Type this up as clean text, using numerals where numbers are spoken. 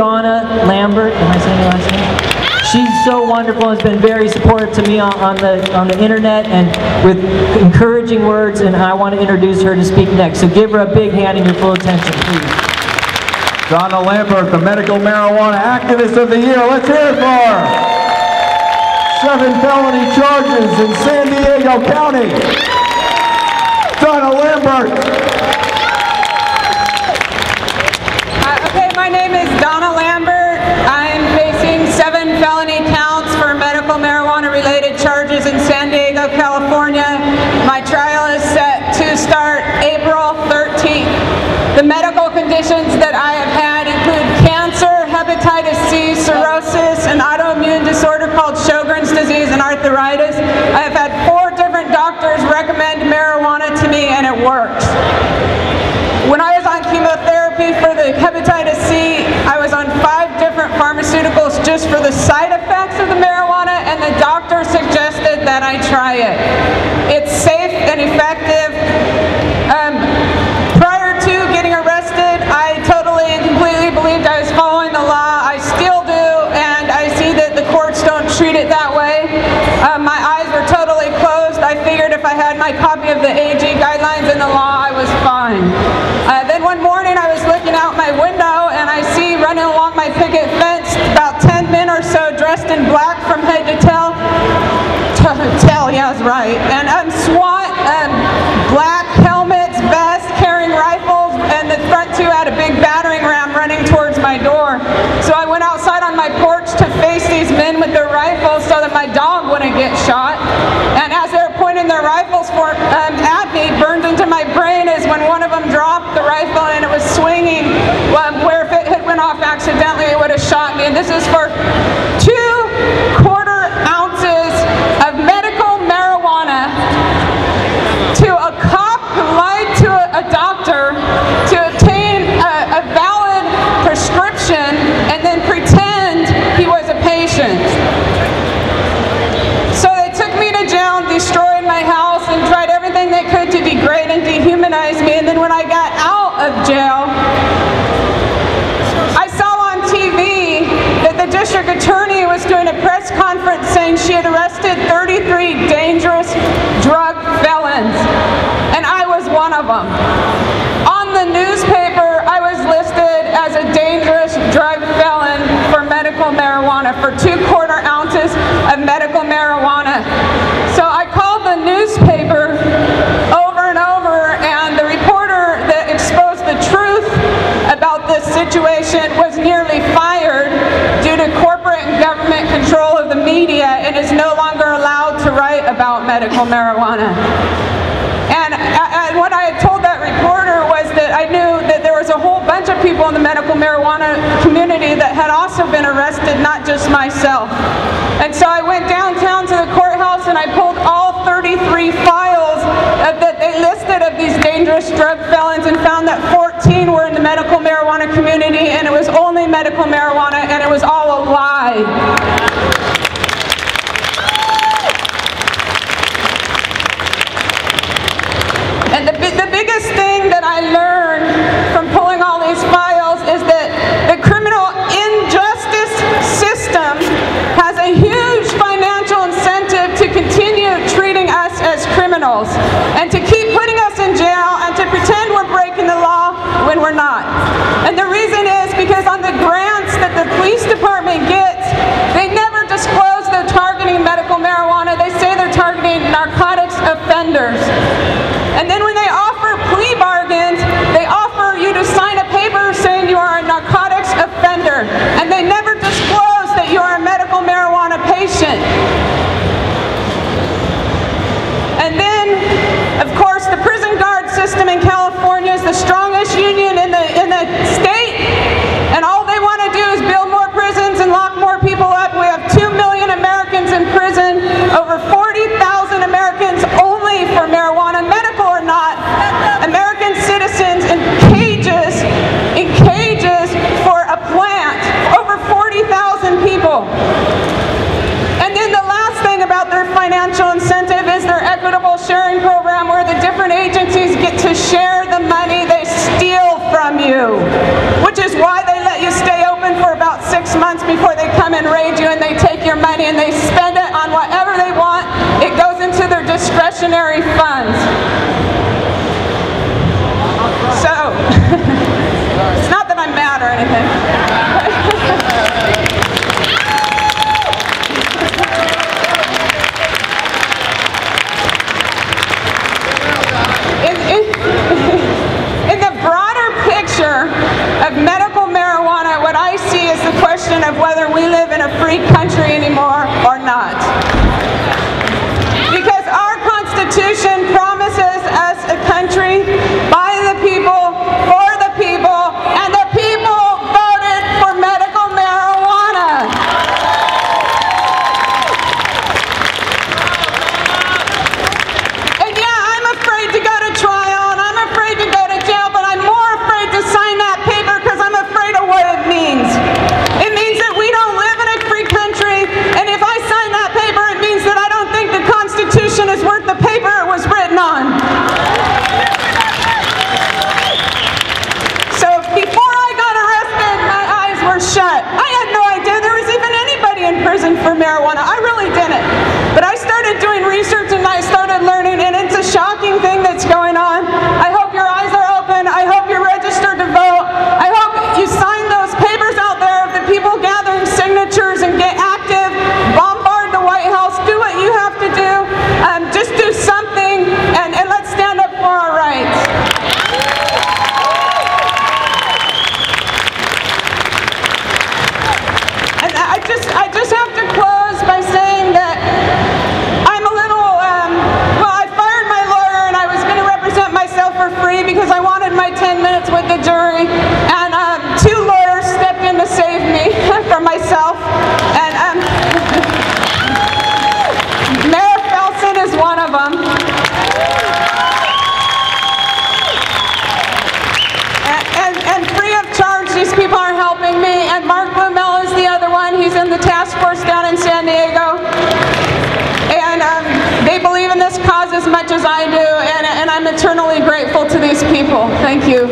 Donna Lambert. Am I saying your last name? She's so wonderful and has been very supportive to me on the internet and with encouraging words, and I want to introduce her to speak next. So give her a big hand and your full attention, please. Donna Lambert, the Medical Marijuana Activist of the Year. Let's hear it for her. 7 felony charges in San Diego County. Donna Lambert. Okay, my name is Donna Lambert. I'm facing 7 felony counts for medical marijuana-related charges in San Diego, California. My trial is set to start April 13th. The medical conditions that I have had include cancer, hepatitis C, cirrhosis, an autoimmune disorder called Sjogren's disease, and arthritis. I have had 4 different doctors recommend marijuana to me, and it works. When I was on chemotherapy for the hepatitis C, I was on 5 different pharmaceuticals just for the side effects of the marijuana, and the doctor suggested that I try it. It's safe and effective. Prior to getting arrested, I totally and completely believed I was following the law. I still do, and I see that the courts don't treat it that way. My eyes were totally closed. I figured if I had my copy of the AG guidelines and the law, I was fine. Then one morning I was looking out my window and I see running along my picket fence about 10 men or so dressed in black from head to toe. Yeah, that's right. And SWAT, black helmets, vests, carrying rifles, and the front 2 had a big battering ram running towards my door. So I went outside on my porch to face these men with their rifles so that my dog wouldn't get shot. And as they were pointing their rifles at me, burned into my brain is when one of them dropped the rifle and it was swinging, where if it had went off accidentally, it would have shot me. And this is for 2 quarter ounces of medical marijuana to a cop who lied to a doctor to obtain a valid prescription and then pretend he was a patient. So they took me to jail and destroyed my house and tried everything they could to degrade and dehumanize me. And then when I got out of jail, I saw on TV that the district attorney was doing a press conference saying she had arrested 33 dangerous drug felons, and I was one of them. On the newspaper, I was listed as a dangerous drug felon for medical marijuana, for 2 quarter ounces of medical marijuana. So I called the newspaper over and over, and the reporter that exposed the truth about this situation was nearly fired due to corporate and government control of the media and is no longer allowed to write about medical marijuana. And what I had told that reporter was that I knew that there was a whole bunch of people in the medical marijuana community that had also been arrested, not just myself. And so I went downtown to the courthouse and I pulled all 33 files that they listed of these dangerous drug felons and found that 14 were in the medical marijuana community, and it was only medical marijuana, and it was all a lie. And the biggest thing that I learned from pulling all these files is that the criminal injustice system has a huge financial incentive to continue treating us as criminals and to keep putting us in jail and to pretend we're breaking the law when we're not. And the reason is because on the grants that the police department gets, they never disclose they're targeting medical marijuana. They say they're targeting narcotics offenders. And then when they offer plea bargains, they offer you to sign a paper saying you are a narcotics offender. And they never disclose that you are a medical marijuana patient. And then, of course, the prison guard system in California is the strongest union in the state. And all they want to do is build more prisons and lock more people up. We have 2 million Americans in prison, over 40,000 Americans only for marijuana, medical or not, American citizens in cages for a plant, over 40,000 people. And then the last thing about their financial incentive is their equitable sharing program, where the different agencies get to share the money they steal from you, which is why they let you stay open for about 6 months before they come and raid you, and they take your money and they spend it on whatever they want. It goes into their discretionary funds. So, it's not that I'm mad or anything. In the broader picture of medical marijuana, what I see is the question of whether we live in a free country anymore or not. Because our Constitution promises us a country by the people, for the people, and the people voted for medical marijuana. And yeah, I'm afraid to go to trial, and I'm afraid to go to jail, but I'm more afraid to sign that paper because I'm afraid of what it means. It means that we don't live in a free country, and if I sign that paper, it means that I don't think the Constitution is worth the paper it was written on. So before I got arrested, my eyes were shut. I had no idea there was even anybody in prison for marijuana. I really didn't. But I started doing research and I started learning, and it's a shocking thing that's going on. I hope your eyes are open. I hope you're registered to vote. I hope you sign those papers out there of the people gathering signatures and get active. Bombard the White House. Do what you have to do. Just do something, and let's stand up for our rights. And I just have to close by saying that I'm a little, well, I fired my lawyer and I was going to represent myself for free because I wanted my 10 minutes with the jury, and 2 lawyers stepped in to save me from myself, and Mayor Felsen is one of them. And free of charge, these people are helping me, and Mark Blumel is the other one. He's in the task force down in San Diego, and they believe in this cause as much as I do, and I'm eternally grateful to these people. Thank you.